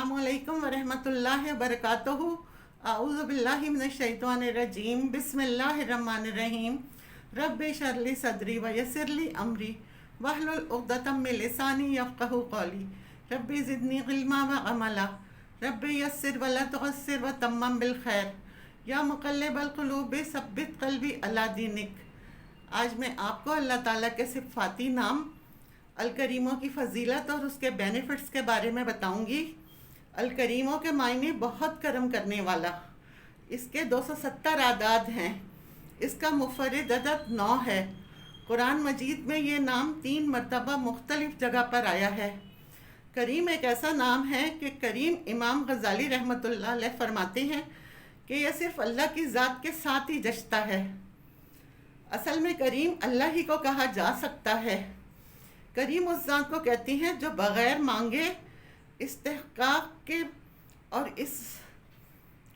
अस्सलामुअलैकुम वरहमतुल्लाहि वबरकातुहू। आऊज़ु बिल्लाहि मिनश्शैतानिर्रजीम। बिस्मिल्लाहिर्रहमानिर्रहीम। रब्बि इश्रह सदरी वयस्सिर ली अमरी वहलुल उक़दतम मिन लिसानी यफ़क़हू क़ौली। रब्बि ज़िदनी इल्मा व अमला। रब्बि यस्सिर वला तुअस्सिर व तम्मम बिल खैर। या मुक़ल्लिबल क़ुलूब सब्बित क़ल्बी अला दीनिक। आज मैं आपको अल्लाह ताला के सिफ़ाती नाम अलकरीमों की फ़जीलत और उसके बेनिफिट्स के बारे में बताऊंगी। अलकरीमों के मायने बहुत करम करने वाला। इसके 270 आदाद हैं। इसका मुफ़रद अदद 9 है। कुरान मजीद में ये नाम 3 मरतबा मुख्तलिफ जगह पर आया है। करीम एक ऐसा नाम है कि करीम इमाम गज़ाली रहमतुल्लाह अलैह फरमाते हैं कि यह सिर्फ़ अल्लाह की ज़ात के साथ ही जचता है। असल में करीम अल्लाह ही को कहा जा सकता है। करीम उस ज़ात को कहती हैं जो बग़ैर मांगे इस्तेहक़ाक़ के और इस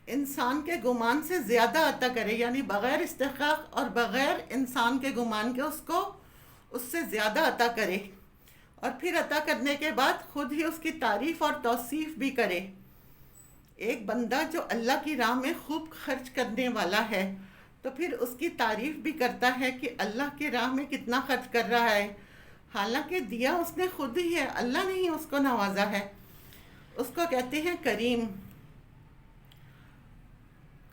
इंसान के गुमान से ज़्यादा अता करे, यानी बग़ैर इस्तेहक़ाक़ और बग़ैर इंसान के गुमान के उसको उससे ज़्यादा अता करे, और फिर अता करने के बाद ख़ुद ही उसकी तारीफ़ और तौसीफ़ भी करे। एक बंदा जो अल्लाह की राह में खूब खर्च करने वाला है तो फिर उसकी तारीफ़ भी करता है कि अल्लाह की राह में कितना खर्च कर रहा है, हालांकि दिया उसने खुद ही है, अल्लाह ने ही उसको नवाजा है। उसको कहते हैं करीम।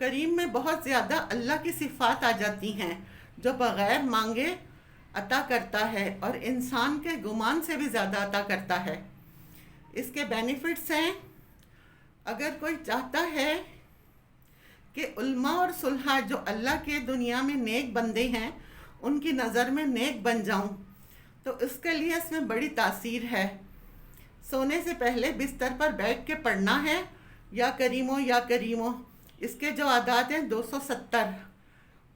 करीम में बहुत ज़्यादा अल्लाह की सिफ़ात आ जाती हैं, जो बग़ैर मांगे अता करता है और इंसान के गुमान से भी ज़्यादा अता करता है। इसके बेनिफिट्स हैं, अगर कोई चाहता है कि उल्मा और सुलहा जो अल्लाह के दुनिया में नेक बंदे हैं उनकी नज़र में नेक बन जाऊं, तो इसके लिए इसमें बड़ी तासीर है। सोने से पहले बिस्तर पर बैठ के पढ़ना है या करीमो या करीमो। इसके जो आदात हैं 270,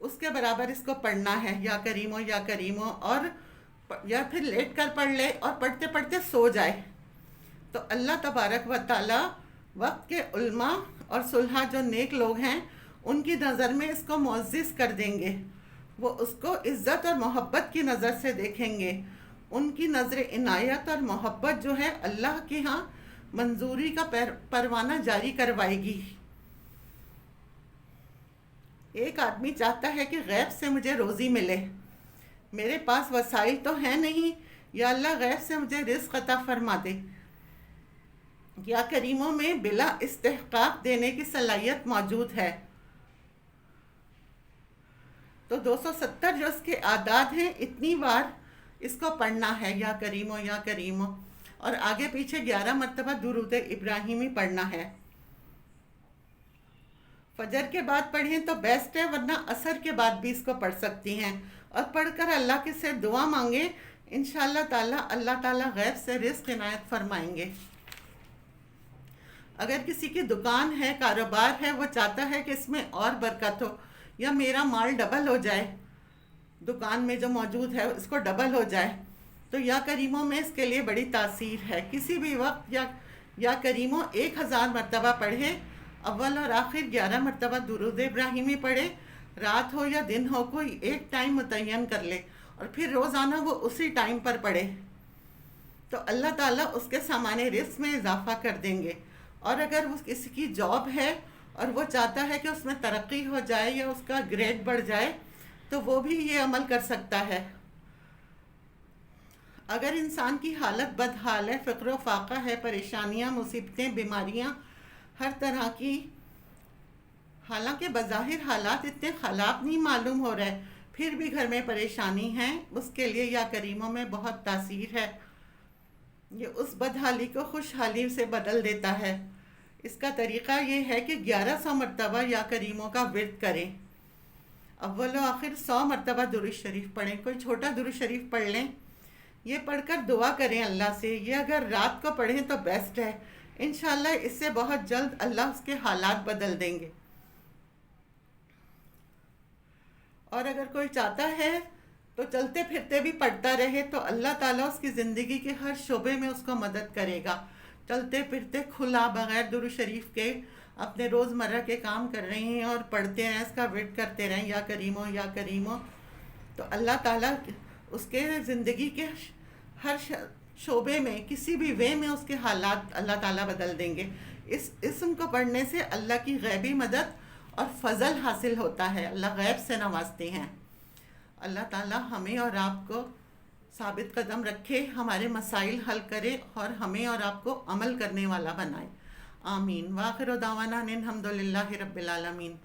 उसके बराबर इसको पढ़ना है, या करीमो या करीमो, और या फिर लेट कर पढ़ ले और पढ़ते पढ़ते सो जाए तो अल्लाह तबारक व ताला वक्त के उल्मा और सुलहा जो नेक लोग हैं उनकी नज़र में इसको मुअज़्ज़िज़ कर देंगे। वो उसको इज़्ज़त और मोहब्बत की नज़र से देखेंगे। उनकी नज़र इनायत और मोहब्बत जो है अल्लाह के यहाँ मंजूरी का परवाना जारी करवाएगी। एक आदमी चाहता है कि गैब से मुझे रोज़ी मिले, मेरे पास वसाइल तो हैं नहीं, या अल्लाह गैब से मुझे रिज़्क़ अता फरमा दे। या करीमों में बिला इस्तेहक़ाक़ देने की सलाहियत मौजूद है। तो 270 जो इसके आदाद हैं, इतनी बार इसको पढ़ना है, या करीमो, और आगे पीछे 11 मरतबा दुरूद इब्राहिमी पढ़ना है। फजर के बाद पढ़ें तो बेस्ट है, वरना असर के बाद भी इसको पढ़ सकती हैं, और पढ़कर अल्लाह के से दुआ मांगे। इंशाअल्लाह ताला अल्लाह ताला गैब से रिज़्क़ इनायत फरमाएंगे। अगर किसी की दुकान है, कारोबार है, वो चाहता है कि इसमें और बरकत हो या मेरा माल डबल हो जाए, दुकान में जो मौजूद है इसको डबल हो जाए, तो या करीमों में इसके लिए बड़ी तासीर है। किसी भी वक्त या करीमों 1000 मरतबा पढ़े, अव्वल और आखिर 11 मरतबा दुरूद इब्राहिमी पढ़े, रात हो या दिन हो, कोई एक टाइम मुतय्यन कर ले और फिर रोज़ाना वो उसी टाइम पर पढ़े, तो अल्लाह ताला उसके सामाने रिज़्क़ में इजाफ़ा कर देंगे। और अगर वो किसी की जॉब है और वो चाहता है कि उसमें तरक्की हो जाए या उसका ग्रेड बढ़ जाए, तो वो भी ये अमल कर सकता है। अगर इंसान की हालत बदहाल है, फ़िक्र फाका है, परेशानियां, मुसीबतें, बीमारियां हर तरह की, हालांकि बज़ाहिर हालात इतने ख़राब नहीं मालूम हो रहे, फिर भी घर में परेशानी है, उसके लिए या करीमों में बहुत तासीर है। ये उस बदहाली को खुशहाली से बदल देता है। इसका तरीक़ा ये है कि 1100 मरतबा या करीमों का विर्द करें। अव्वल व आखिर 100 मरतबा दुरूद शरीफ पढ़ें, कोई छोटा दुरूद शरीफ पढ़ लें। ये पढ़कर दुआ करें अल्लाह से। ये अगर रात को पढ़ें तो बेस्ट है। इंशाअल्लाह इससे बहुत जल्द अल्लाह उसके हालात बदल देंगे। और अगर कोई चाहता है तो चलते फिरते भी पढ़ता रहे तो अल्लाह ताला उसकी ज़िंदगी के हर शोबे में उसको मदद करेगा। चलते फिरते खुला बग़ैर दुरूद शरीफ के अपने रोज़मर्रा के काम कर रहे हैं और पढ़ते रहें, इसका विर्द करते रहें, या करीमो, तो अल्लाह ताला उसके ज़िंदगी के हर شعبے میں کسی بھی وے میں اس کے حالات اللہ تعالیٰ بدل دیں گے. اس اسم کو پڑھنے سے اللہ کی غیبی مدد اور فضل حاصل ہوتا ہے. اللہ غیب سے نوازتے ہیں. اللہ تعالیٰ ہمیں اور آپ کو ثابت قدم رکھے، ہمارے مسائل حل کرے اور ہمیں اور آپ کو عمل کرنے والا بنائے. آمین. وآخر دعوانا ان الحمد للہ رب العالمین.